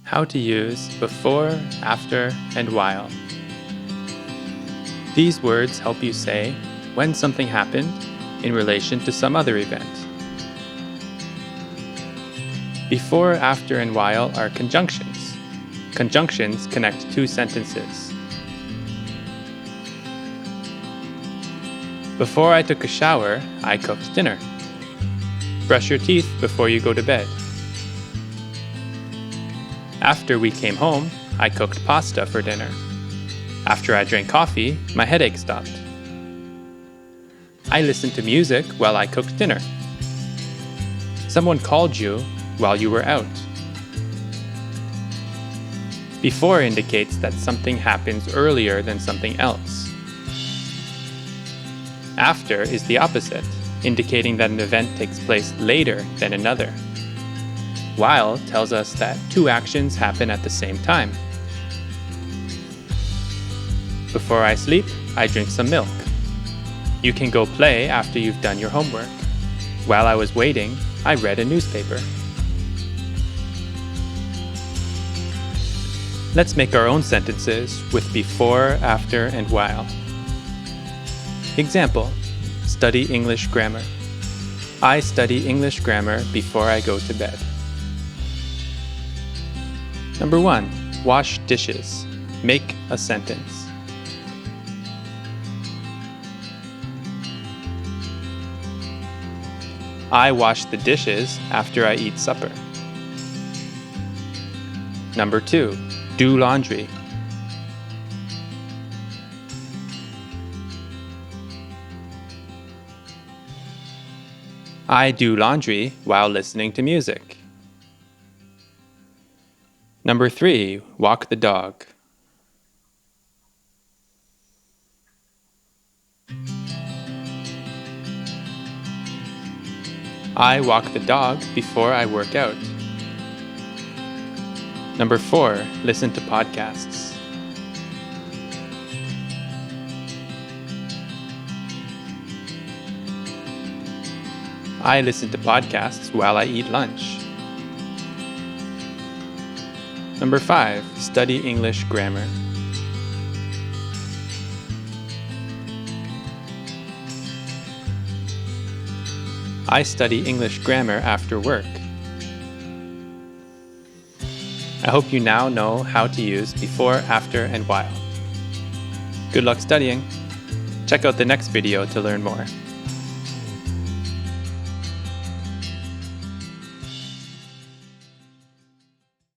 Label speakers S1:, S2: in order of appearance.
S1: How to use before, after, and while. These words help you say when something happened in relation to some other event. Before, after, and while are conjunctions. Conjunctions connect two sentences. Before I took a shower, I cooked dinner. Brush your teeth before you go to bed. After we came home, I cooked pasta for dinner. After I drank coffee, my headache stopped. I listened to music while I cooked dinner. Someone called you while you were out. Before indicates that something happens earlier than something else. After is the opposite, indicating that an event takes place later than another. While tells us that two actions happen at the same time. Before I sleep, I drink some milk. You can go play after you've done your homework. While I was waiting, I read a newspaper. Let's make our own sentences with before, after, and while. Example: study English grammar. I study English grammar before I go to bed. Number 1. Wash dishes. Make a sentence. I wash the dishes after I eat supper. Number 2. Do laundry. I do laundry while listening to music. Number 3. Walk the dog. I walk the dog before I work out. Number 4. Listen to podcasts. I listen to podcasts while I eat lunch. Number 5. Study English grammar. I study English grammar after work. I hope you now know how to use before, after, and while. Good luck studying. Check out the next video to learn more.